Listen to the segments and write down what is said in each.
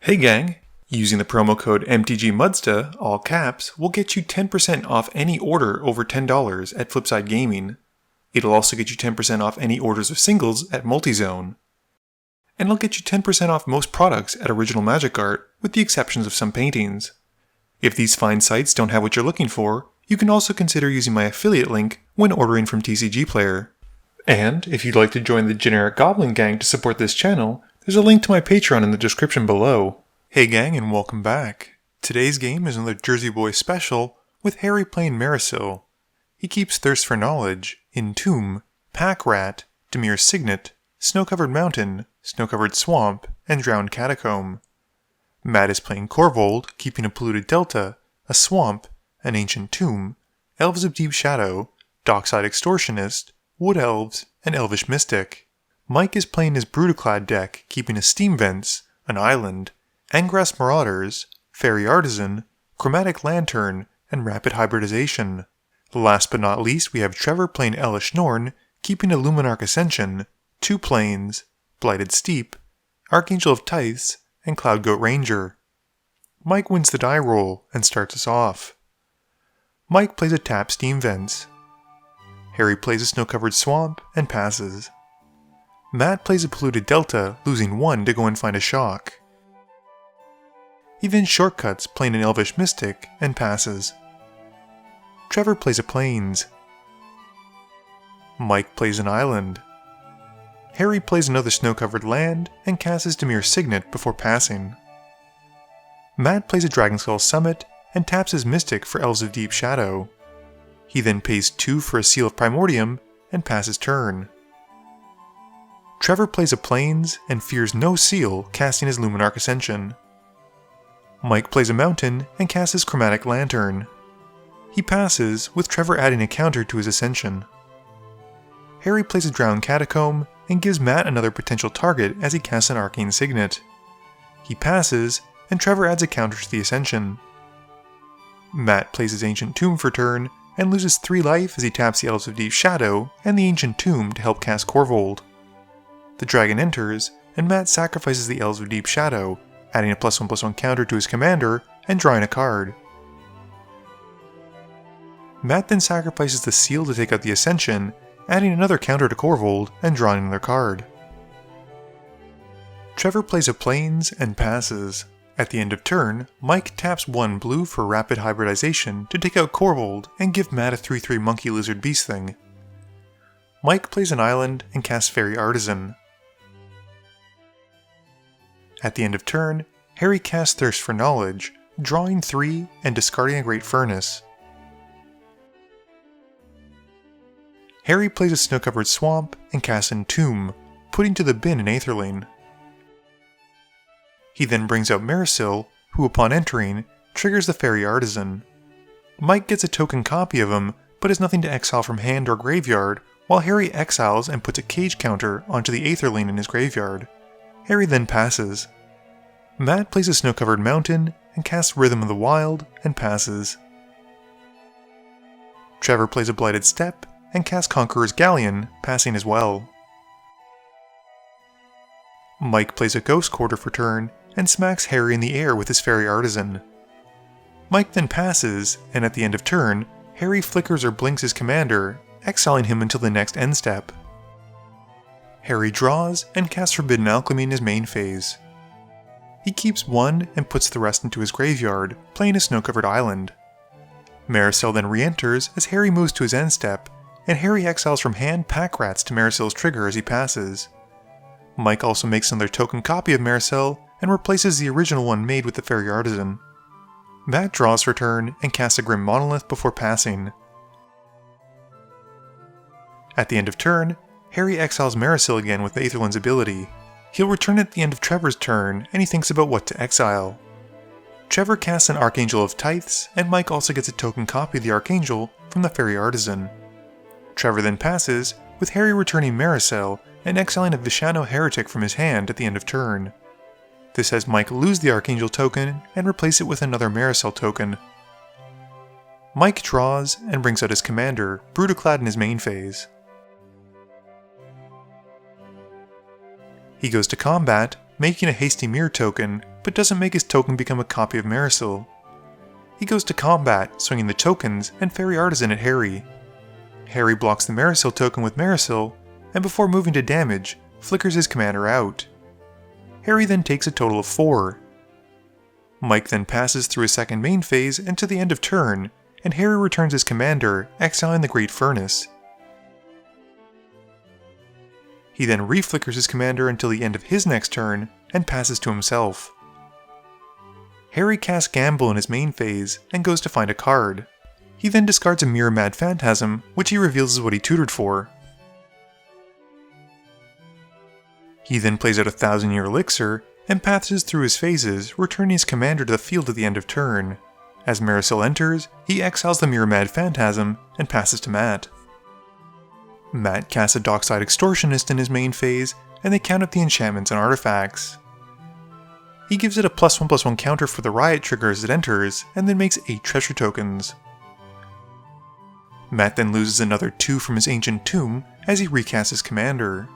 Hey gang! Using the promo code MTGMudsta, all caps, will get you 10% off any order over $10 at Flipside Gaming. It'll also get you 10% off any orders of singles at Multizone. And it'll get you 10% off most products at Original Magic Art, with the exceptions of some paintings. If these fine sites don't have what you're looking for, you can also consider using my affiliate link when ordering from TCG Player. And if you'd like to join the Generic Goblin Gang to support this channel, there's a link to my Patreon in the description below. Hey gang, and welcome back. Today's game is another Jersey Boy special with Harry playing Mairsil. He keeps Thirst for Knowledge, Entomb, Pack Rat, Dimir Signet, Snow-Covered Mountain, Snow-Covered Swamp, and Drowned Catacomb. Matt is playing Korvold, keeping a Polluted Delta, a Swamp, an Ancient Tomb, Elves of Deep Shadow, Dockside Extortionist, Wood Elves, and Elvish Mystic. Mike is playing his Brudiclad deck, keeping a Steam Vents, an Island, Angrass Marauders, Fairy Artisan, Chromatic Lantern, and Rapid Hybridization. Last but not least, we have Trevor playing Elesh Norn, keeping a Luminarch Ascension, 2 Plains, Blighted Steep, Archangel of Tithes, and Cloud Goat Ranger. Mike wins the die roll and starts us off. Mike plays a tap Steam Vents. Harry plays a Snow-Covered Swamp and passes. Matt plays a Polluted Delta, losing 1 to go and find a Shock. He then shortcuts playing an Elvish Mystic and passes. Trevor plays a Plains. Mike plays an Island. Harry plays another snow-covered land and casts Dimir Signet before passing. Matt plays a Dragonskull Summit and taps his Mystic for Elves of Deep Shadow. He then pays 2 for a Seal of Primordium and passes turn. Trevor plays a Plains and fears no seal, casting his Luminarch Ascension. Mike plays a Mountain and casts his Chromatic Lantern. He passes, with Trevor adding a counter to his Ascension. Harry plays a Drowned Catacomb and gives Matt another potential target as he casts an Arcane Signet. He passes, and Trevor adds a counter to the Ascension. Matt plays his Ancient Tomb for turn and loses 3 life as he taps the Elves of Deep Shadow and the Ancient Tomb to help cast Korvold. The dragon enters, and Matt sacrifices the Elves of Deep Shadow, adding a +1/+1 counter to his commander and drawing a card. Matt then sacrifices the seal to take out the Ascension, adding another counter to Korvold and drawing another card. Trevor plays a Plains and passes. At the end of turn, Mike taps 1 blue for Rapid Hybridization to take out Korvold and give Matt a 3/3 Monkey Lizard Beast Thing. Mike plays an Island and casts Fairy Artisan. At the end of turn, Harry casts Thirst for Knowledge, drawing 3 and discarding a Great Furnace. Harry plays a Snow-Covered Swamp and casts Entomb, putting to the bin an Aetherling. He then brings out Mairsil, who upon entering, triggers the Fairy Artisan. Mike gets a token copy of him, but has nothing to exile from hand or graveyard, while Harry exiles and puts a cage counter onto the Aetherling in his graveyard. Harry then passes. Matt plays a Snow-Covered Mountain and casts Rhythm of the Wild and passes. Trevor plays a Blighted Steppe and casts Conqueror's Galleon, passing as well. Mike plays a Ghost Quarter for turn and smacks Harry in the air with his Fairy Artisan. Mike then passes, and at the end of turn, Harry flickers or blinks his commander, exiling him until the next end step. Harry draws and casts Forbidden Alchemy in his main phase. He keeps 1 and puts the rest into his graveyard, playing a Snow-Covered Island. Mairsil then re-enters as Harry moves to his end step, and Harry exiles from hand Pack Rats to Mairsil's trigger as he passes. Mike also makes another token copy of Mairsil and replaces the original one made with the Fairy Artisan. Matt draws for turn and casts a Grim Monolith before passing. At the end of turn, Harry exiles Mairsil again with Aetherlin's ability. He'll return at the end of Trevor's turn, and he thinks about what to exile. Trevor casts an Archangel of Tithes, and Mike also gets a token copy of the Archangel from the Fairy Artisan. Trevor then passes, with Harry returning Mairsil and exiling a Vishano Heretic from his hand at the end of turn. This has Mike lose the Archangel token and replace it with another Mairsil token. Mike draws and brings out his commander, Brudiclad in his main phase. He goes to combat, making a Hasty Mirror token, but doesn't make his token become a copy of Mairsil. He goes to combat, swinging the tokens and Fairy Artisan at Harry. Harry blocks the Mairsil token with Mairsil, and before moving to damage, flickers his commander out. Harry then takes a total of 4. Mike then passes through his second main phase until the end of turn, and Harry returns his commander, exiling the Great Furnace. He then reflickers his commander until the end of his next turn, and passes to himself. Harry casts Gamble in his main phase, and goes to find a card. He then discards a Mirror Mad Phantasm, which he reveals is what he tutored for. He then plays out a 1000-year elixir, and passes through his phases, returning his commander to the field at the end of turn. As Mairsil enters, he exiles the Mirror Mad Phantasm, and passes to Matt. Matt casts a Dockside Extortionist in his main phase, and they count up the enchantments and artifacts. He gives it a +1/+1 counter for the riot trigger as it enters, and then makes 8 treasure tokens. Matt then loses another 2 from his ancient tomb as he recasts his commander.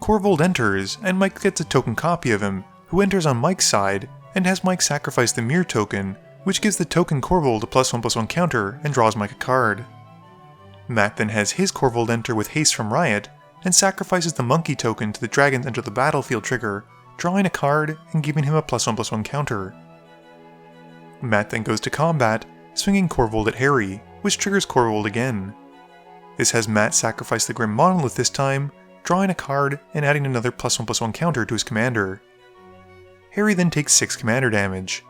Korvold enters, and Mike gets a token copy of him, who enters on Mike's side, and has Mike sacrifice the Mirror token, which gives the token Korvold a +1/+1 counter and draws Mike a card. Matt then has his Korvold enter with haste from Riot, and sacrifices the Monkey token to the Dragons Enter the Battlefield trigger, drawing a card and giving him a +1/+1 counter. Matt then goes to combat, swinging Korvold at Harry, which triggers Korvold again. This has Matt sacrifice the Grim Monolith this time, drawing a card and adding another +1/+1 counter to his commander. Harry then takes 6 commander damage.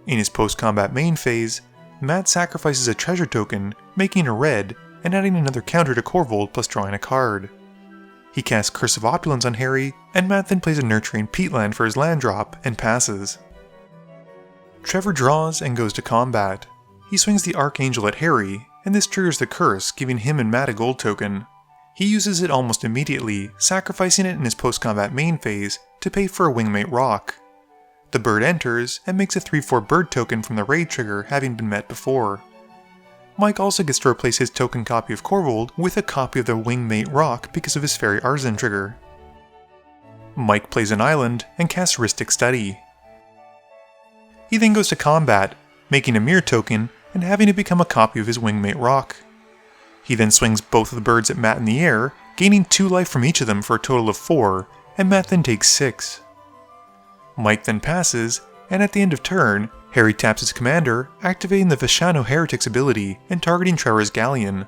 In his post-combat main phase, Matt sacrifices a treasure token, making a red, and adding another counter to Korvold plus drawing a card. He casts Curse of Opulence on Harry, and Matt then plays a Nurturing Peatland for his land drop, and passes. Trevor draws and goes to combat. He swings the Archangel at Harry, and this triggers the curse, giving him and Matt a gold token. He uses it almost immediately, sacrificing it in his post-combat main phase to pay for a Wingmate Rock. The bird enters, and makes a 3/4 bird token from the raid trigger having been met before. Mike also gets to replace his token copy of Korvold with a copy of the Wingmate Rock because of his Fairy Artisan trigger. Mike plays an island and casts Rhystic Study. He then goes to combat, making a Mirror token and having it become a copy of his Wingmate Rock. He then swings both of the birds at Matt in the air, gaining 2 life from each of them for a total of 4, and Matt then takes 6. Mike then passes, and at the end of turn, Harry taps his commander, activating the Vishano Heretic's ability and targeting Trevor's Galleon.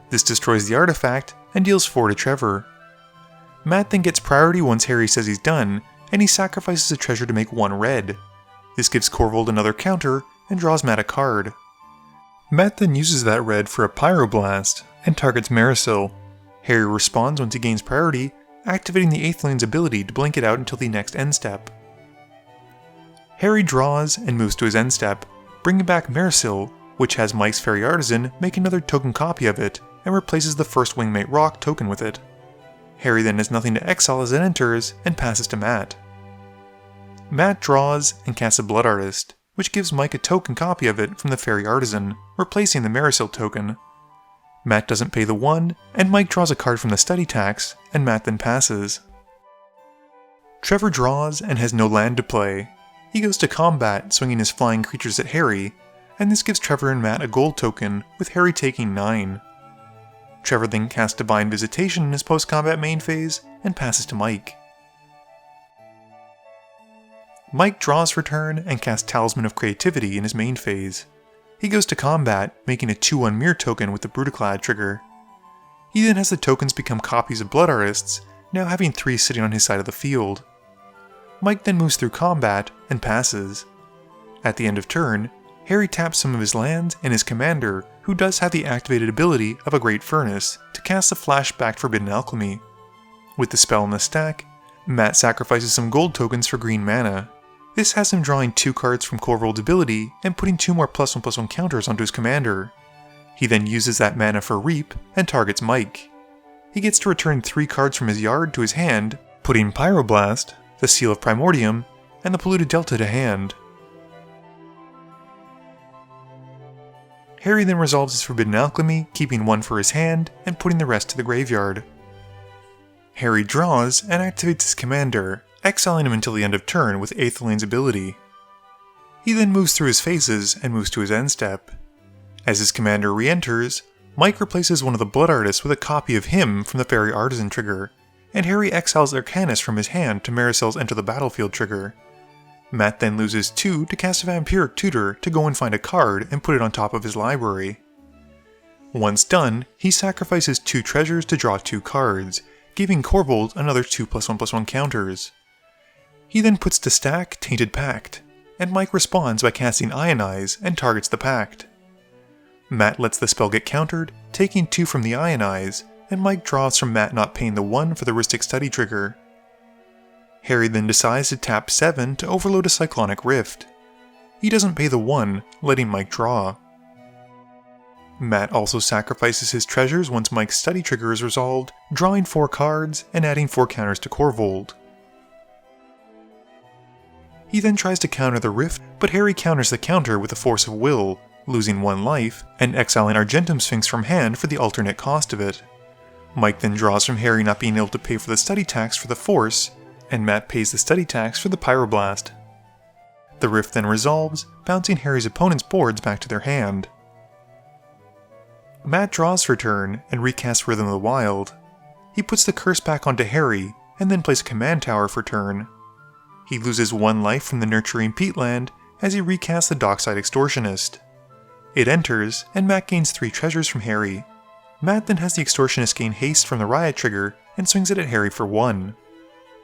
This destroys the artifact and deals 4 to Trevor. Matt then gets priority once Harry says he's done, and he sacrifices a treasure to make 1 red. This gives Korvold another counter and draws Matt a card. Matt then uses that red for a Pyroblast and targets Mairsil. Harry responds once he gains priority, activating the 8th lane's ability to blink it out until the next end step. Harry draws and moves to his end step, bringing back Mairsil, which has Mike's Fairy Artisan make another token copy of it and replaces the first Wingmate Rock token with it. Harry then has nothing to exile as it enters and passes to Matt. Matt draws and casts a Blood Artist, which gives Mike a token copy of it from the Fairy Artisan, replacing the Mairsil token. Matt doesn't pay the 1, and Mike draws a card from the Study Tax, and Matt then passes. Trevor draws and has no land to play. He goes to combat, swinging his flying creatures at Harry, and this gives Trevor and Matt a gold token, with Harry taking 9. Trevor then casts Divine Visitation in his post-combat main phase, and passes to Mike. Mike draws for turn and casts Talisman of Creativity in his main phase. He goes to combat, making a 2/1 Mirror token with the Brudiclad trigger. He then has the tokens become copies of Blood Artists, now having 3 sitting on his side of the field. Mike then moves through combat and passes. At the end of turn, Harry taps some of his lands and his commander, who does have the activated ability of a Great Furnace, to cast a flashback Forbidden Alchemy. With the spell in the stack, Matt sacrifices some gold tokens for green mana. This has him drawing 2 cards from Korvold's ability and putting 2 more +1/+1 counters onto his commander. He then uses that mana for Reap and targets Mike. He gets to return 3 cards from his yard to his hand, putting Pyroblast, the Seal of Primordium, and the Polluted Delta to hand. Harry then resolves his Forbidden Alchemy, keeping 1 for his hand and putting the rest to the graveyard. Harry draws and activates his commander, exiling him until the end of turn with Aethelaine's ability. He then moves through his phases and moves to his end step. As his commander re-enters, Mike replaces one of the Blood Artists with a copy of him from the Fairy Artisan trigger, and Harry exiles Arcanist from his hand to Mairsil's Enter the Battlefield trigger. Matt then loses 2 to cast a Vampiric Tutor to go and find a card and put it on top of his library. Once done, he sacrifices 2 treasures to draw 2 cards, giving Korvold another 2+1/+1 counters. He then puts to stack Tainted Pact, and Mike responds by casting Ionize and targets the Pact. Matt lets the spell get countered, taking 2 from the Ionize, and Mike draws from Matt not paying the 1 for the Rhystic Study trigger. Harry then decides to tap 7 to overload a Cyclonic Rift. He doesn't pay the 1, letting Mike draw. Matt also sacrifices his treasures once Mike's study trigger is resolved, drawing 4 cards and adding 4 counters to Korvold. He then tries to counter the Rift, but Harry counters the counter with a Force of Will, losing 1 life, and exiling Argentum Sphinx from hand for the alternate cost of it. Mike then draws from Harry not being able to pay for the study tax for the Force, and Matt pays the study tax for the Pyroblast. The Rift then resolves, bouncing Harry's opponent's boards back to their hand. Matt draws for turn and recasts Rhythm of the Wild. He puts the curse back onto Harry, and then plays a command tower for turn. He loses 1 life from the Nurturing Peatland as he recasts the Dockside Extortionist. It enters, and Matt gains 3 treasures from Harry. Matt then has the Extortionist gain haste from the Riot trigger and swings it at Harry for 1.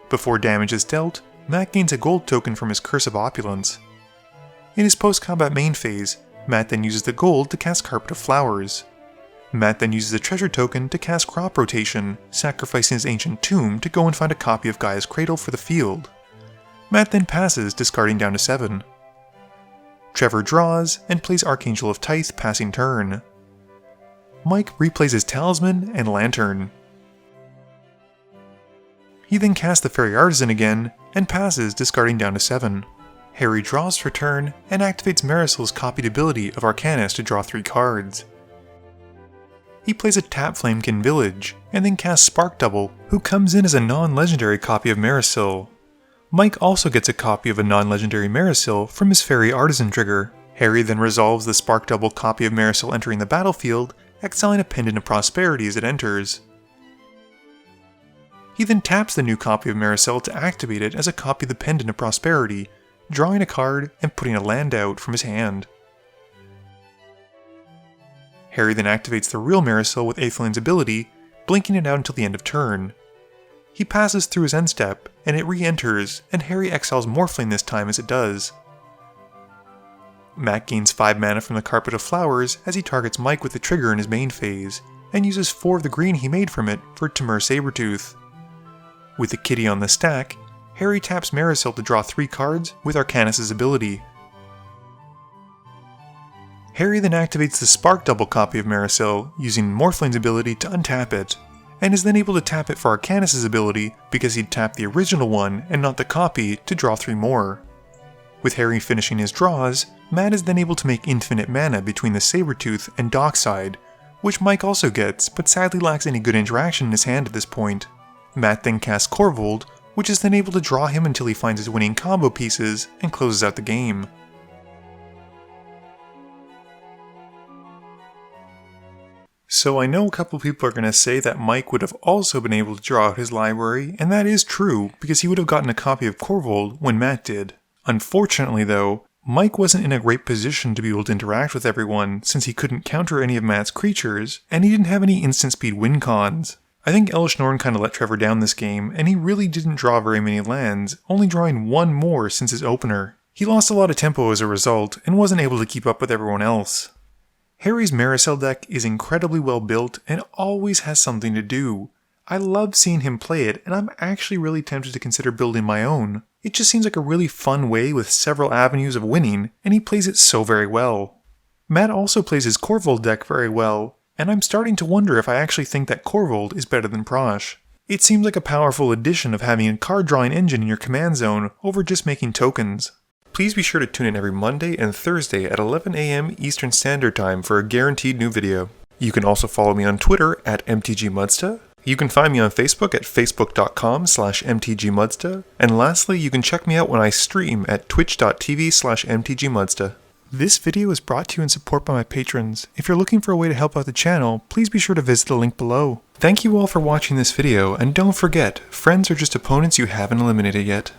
Before damage is dealt, Matt gains a gold token from his Curse of Opulence. In his post-combat main phase, Matt then uses the gold to cast Carpet of Flowers. Matt then uses a treasure token to cast Crop Rotation, sacrificing his Ancient Tomb to go and find a copy of Gaia's Cradle for the field. Matt then passes, discarding down to 7. Trevor draws and plays Archangel of Tithe, passing turn. Mike replays his Talisman and Lantern. He then casts the Fairy Artisan again, and passes, discarding down to 7. Harry draws for turn, and activates Mairsil's copied ability of Arcanist to draw 3 cards. He plays a Tap Flamekin Village, and then casts Spark Double, who comes in as a non-legendary copy of Mairsil. Mike also gets a copy of a non-legendary Mairsil from his Fairy Artisan trigger. Harry then resolves the Spark Double copy of Mairsil entering the battlefield, exiling a Pendant of Prosperity as it enters. He then taps the new copy of Mairsil to activate it as a copy of the Pendant of Prosperity, drawing a card and putting a land out from his hand. Harry then activates the real Mairsil with Aethelaine's ability, blinking it out until the end of turn. He passes through his end step, and it re-enters, and Harry exiles Morphling this time as it does. Matt gains 5 mana from the Carpet of Flowers as he targets Mike with the trigger in his main phase, and uses 4 of the green he made from it for Temur Sabertooth. With the kitty on the stack, Harry taps Mairsil to draw 3 cards with Arcanist's ability. Harry then activates the Spark Double copy of Mairsil using Morphling's ability to untap it, and is then able to tap it for Arcanist's ability because he'd tapped the original one and not the copy to draw 3 more. With Harry finishing his draws, Matt is then able to make infinite mana between the Sabertooth and Dockside, which Mike also gets, but sadly lacks any good interaction in his hand at this point. Matt then casts Korvold, which is then able to draw him until he finds his winning combo pieces and closes out the game. So I know a couple people are going to say that Mike would have also been able to draw out his library, and that is true, because he would have gotten a copy of Korvold when Matt did. Unfortunately though, Mike wasn't in a great position to be able to interact with everyone since he couldn't counter any of Matt's creatures, and he didn't have any instant speed win cons. I think Elesh Norn kind of let Trevor down this game, and he really didn't draw very many lands, only drawing 1 more since his opener. He lost a lot of tempo as a result, and wasn't able to keep up with everyone else. Harry's Mairsil deck is incredibly well built and always has something to do. I love seeing him play it, and I'm actually really tempted to consider building my own. It just seems like a really fun way with several avenues of winning, and he plays it so very well. Matt also plays his Korvold deck very well, and I'm starting to wonder if I actually think that Korvold is better than Prosh. It seems like a powerful addition of having a card drawing engine in your command zone over just making tokens. Please be sure to tune in every Monday and Thursday at 11 AM Eastern Standard Time for a guaranteed new video. You can also follow me on Twitter at MTGMudsta. You can find me on Facebook at facebook.com/mtgmudsta, and lastly, you can check me out when I stream at twitch.tv/mtgmudsta. This video is brought to you in support by my patrons. If you're looking for a way to help out the channel, please be sure to visit the link below. Thank you all for watching this video, and don't forget, friends are just opponents you haven't eliminated yet.